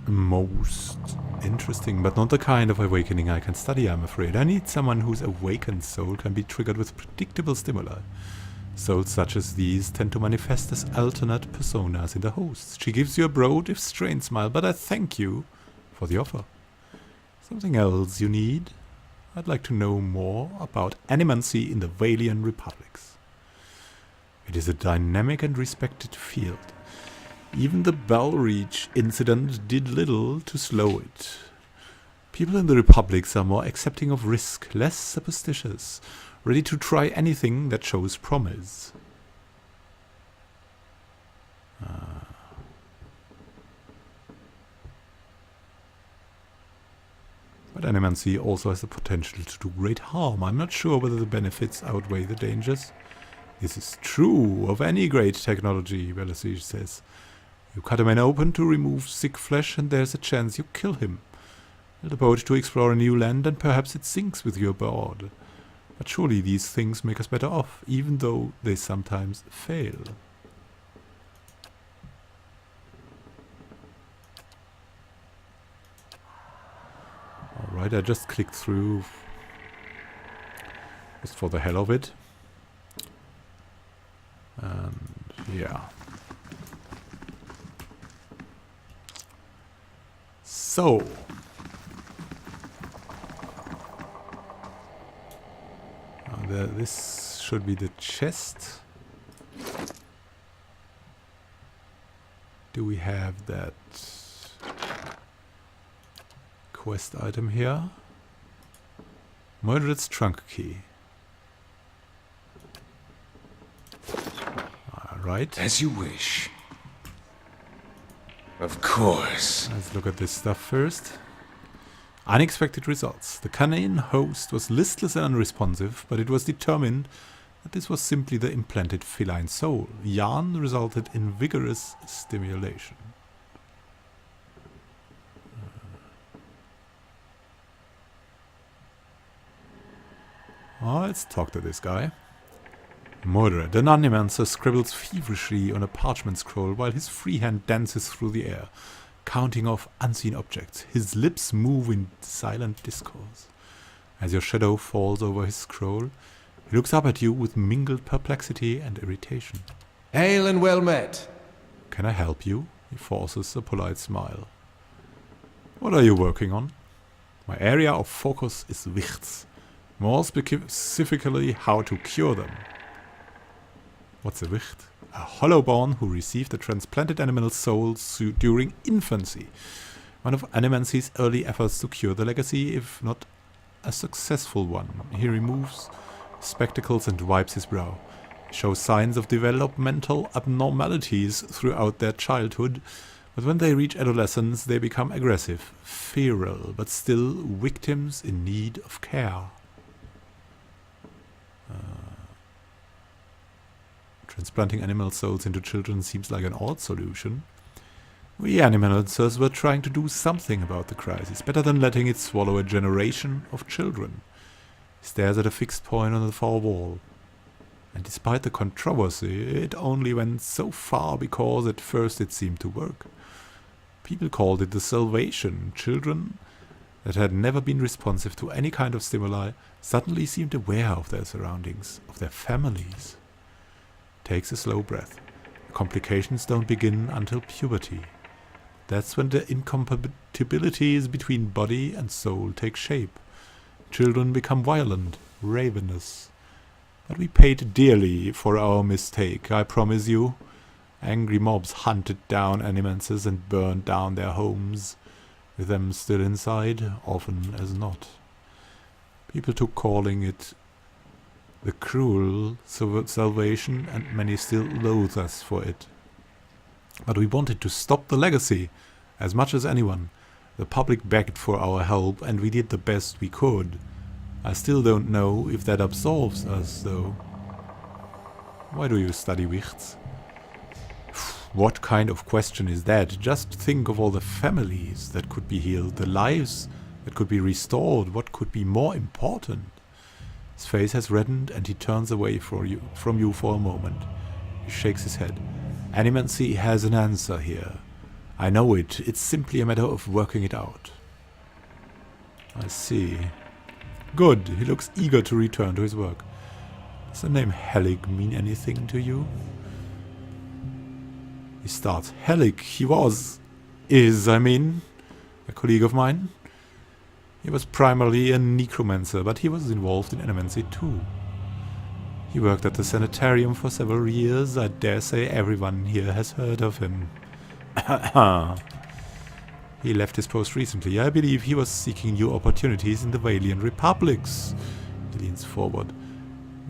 Most interesting, but not the kind of awakening I can study, I'm afraid. I need someone whose awakened soul can be triggered with predictable stimuli. Souls such as these tend to manifest as alternate personas in the hosts. She gives you a broad, if strained smile, but I thank you for the offer. Something else you need? I'd like to know more about animancy in the Valian Republics. It is a dynamic and respected field. Even the Balreach incident did little to slow it. People in the Republics are more accepting of risk, less superstitious, ready to try anything that shows promise. But animancy also has the potential to do great harm. I'm not sure whether the benefits outweigh the dangers. This is true of any great technology, Belasige says. You cut a man open to remove sick flesh and there's a chance you kill him. Build a boat to explore a new land and perhaps it sinks with you aboard. But surely these things make us better off, even though they sometimes fail. Alright, I just clicked through just for the hell of it. And yeah. So. This should be the chest. Do we have that quest item here? Moedred's trunk key. Alright. As you wish. Of course. Let's look at this stuff first. Unexpected results. The canine host was listless and unresponsive, but it was determined that this was simply the implanted feline soul. Yarn resulted in vigorous stimulation. Let's talk to this guy. Moedred, an animancer, scribbles feverishly on a parchment scroll while his free hand dances through the air, counting off unseen objects. His lips move in silent discourse. As your shadow falls over his scroll, he looks up at you with mingled perplexity and irritation. Hail and well met. Can I help you? He forces a polite smile. What are you working on? My area of focus is wichts. More specifically, how to cure them. What's a wicht? A hollowborn who received a transplanted animal soul during infancy. One of animancy's early efforts to cure the legacy, if not a successful one. He removes spectacles and wipes his brow. He shows signs of developmental abnormalities throughout their childhood, but when they reach adolescence they become aggressive, feral, but still victims in need of care. Transplanting animal souls into children seems like an odd solution. We animancers were trying to do something about the crisis, better than letting it swallow a generation of children. He stares at a fixed point on the far wall. And despite the controversy, it only went so far because at first it seemed to work. People called it the salvation. Children that had never been responsive to any kind of stimuli suddenly seemed aware of their surroundings, of their families. Takes a slow breath. The complications don't begin until puberty. That's when the incompatibilities between body and soul take shape. Children become violent, ravenous. But we paid dearly for our mistake, I promise you. Angry mobs hunted down animancers and burned down their homes, with them still inside, often as not. People took calling it the cruel salvation, and many still loathe us for it. But we wanted to stop the legacy, as much as anyone. The public begged for our help, and we did the best we could. I still don't know if that absolves us, though. Why do you study wichts? What kind of question is that? Just think of all the families that could be healed, the lives that could be restored. What could be more important? His face has reddened and he turns away from you for a moment. He shakes his head. Animancy has an answer here. I know it. It's simply a matter of working it out. I see. Good. He looks eager to return to his work. Does the name Helik mean anything to you? He starts. Helik, is, a colleague of mine. He was primarily a necromancer, but he was involved in animancy too. He worked at the sanitarium for several years. I dare say everyone here has heard of him. He left his post recently. I believe he was seeking new opportunities in the Valiant Republics. He leans forward.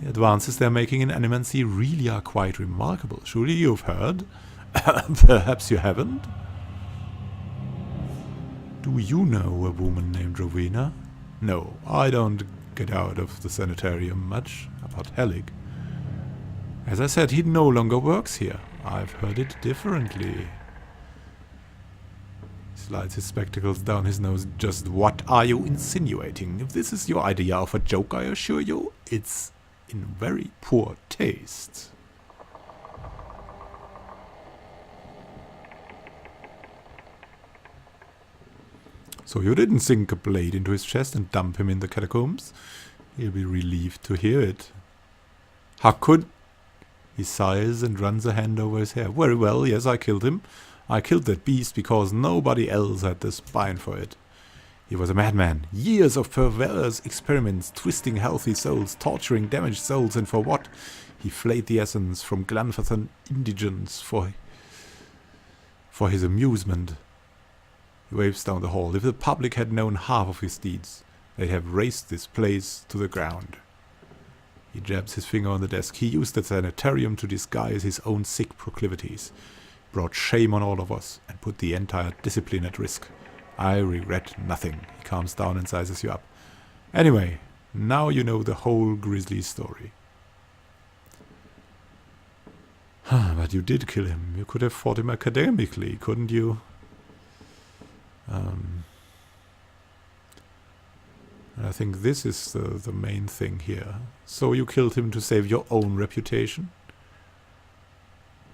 The advances they're making in animancy really are quite remarkable. Surely you've heard? Perhaps you haven't? Do you know a woman named Rowena? No, I don't get out of the sanitarium much about Helik. As I said, he no longer works here. I've heard it differently. He slides his spectacles down his nose. Just what are you insinuating? If this is your idea of a joke, I assure you, it's in very poor taste. So you didn't sink a blade into his chest and dump him in the catacombs? He'll be relieved to hear it. How could... He sighs and runs a hand over his hair. Very well, yes, I killed him. I killed that beast because nobody else had the spine for it. He was a madman. Years of perverse experiments, twisting healthy souls, torturing damaged souls, and for what? He flayed the essence from Glanfathan indigents for his amusement. He waves down the hall. If the public had known half of his deeds, they'd have razed this place to the ground. He jabs his finger on the desk. He used the sanitarium to disguise his own sick proclivities, brought shame on all of us, and put the entire discipline at risk. I regret nothing. He calms down and sizes you up. Anyway, now you know the whole grisly story. But you did kill him. You could have fought him academically, couldn't you? I think this is the main thing here. So you killed him to save your own reputation?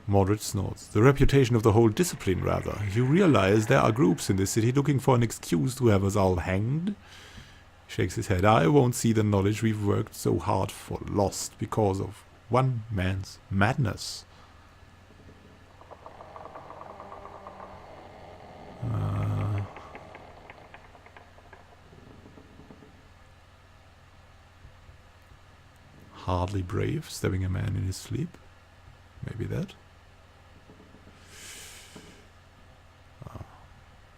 Moedred snorts. The reputation of the whole discipline, rather. You realize there are groups in this city looking for an excuse to have us all hanged? He shakes his head. I won't see the knowledge we've worked so hard for lost because of one man's madness. Hardly brave, stabbing a man in his sleep. Maybe that.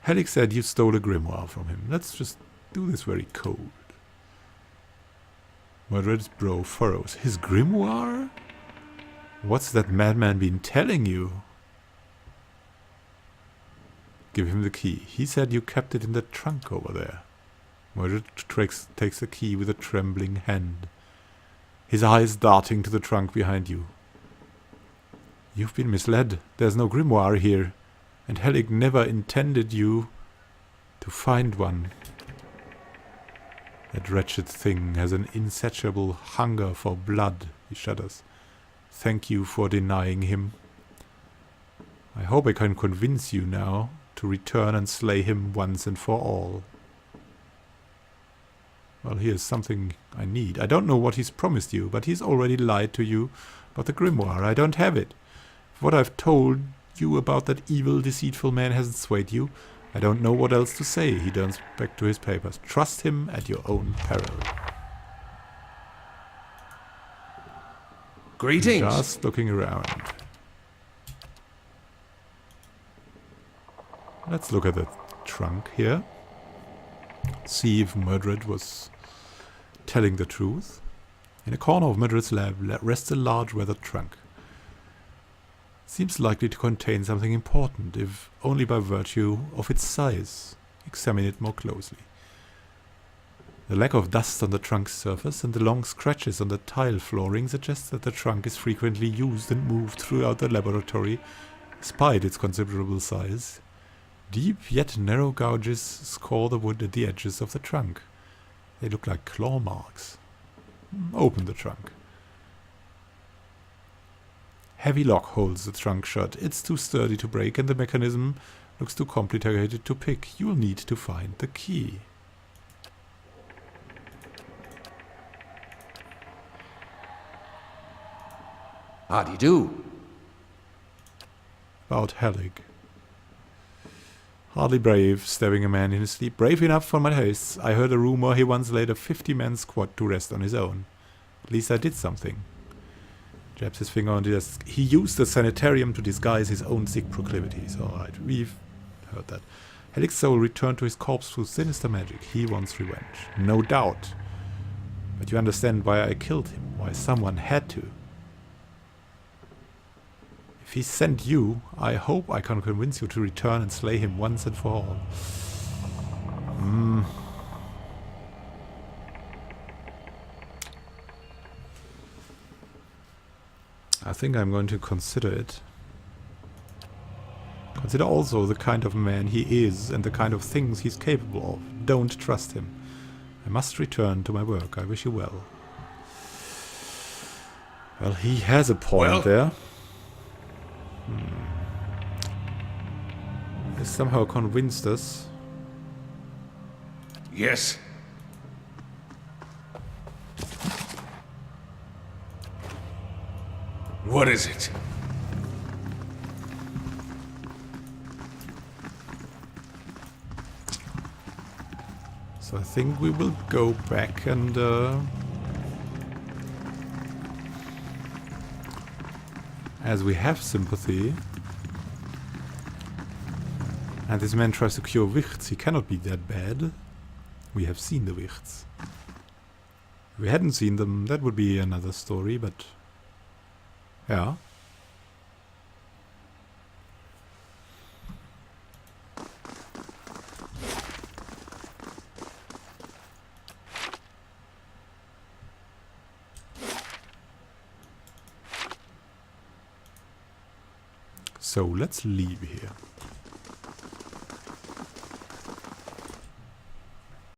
Helik said you stole a grimoire from him. Let's just do this very cold. Moedred's brow furrows. His grimoire? What's that madman been telling you? Give him the key. He said you kept it in the trunk over there. Moedred takes the key with a trembling hand. His eyes darting to the trunk behind you. You've been misled. There's no grimoire here. And Helik never intended you to find one. That wretched thing has an insatiable hunger for blood, he shudders. Thank you for denying him. I hope I can convince you now to return and slay him once and for all. Well, here's something I need. I don't know what he's promised you, but he's already lied to you about the grimoire. I don't have it. If what I've told you about that evil, deceitful man hasn't swayed you, I don't know what else to say. He turns back to his papers. Trust him at your own peril. Greetings. Just looking around. Let's look at the trunk here. See if Moedred was telling the truth. In a corner of Moedred's lab rests a large weathered trunk. Seems likely to contain something important, if only by virtue of its size. Examine it more closely. The lack of dust on the trunk's surface and the long scratches on the tile flooring suggest that the trunk is frequently used and moved throughout the laboratory, despite its considerable size. Deep yet narrow gouges score the wood at the edges of the trunk. They look like claw marks. Open the trunk. heavy lock holds the trunk shut. It's too sturdy to break and the mechanism looks too complicated to pick. You'll need to find the key. How do you do? About Helik. Hardly brave, stabbing a man in his sleep. Brave enough for my tastes. I heard a rumor he once laid a 50-man squad to rest on his own. At least I did something. Jabs his finger on the desk. He used the sanitarium to disguise his own sick proclivities. Alright, we've heard that. Helik's soul returned to his corpse through sinister magic. He wants revenge. No doubt. But you understand why I killed him. Why someone had to. If he sent you, I hope I can convince you to return and slay him once and for all. I think I'm going to consider it. Consider also the kind of man he is and the kind of things he's capable of. Don't trust him. I must return to my work. I wish you well. Well, he has a point there. He somehow convinced us. Yes. What is it? So I think we will go back and as we have sympathy. And this man tries to cure Wichts. He cannot be that bad. We have seen the Wichts. If we hadn't seen them, that would be another story, but... yeah. So, let's leave here.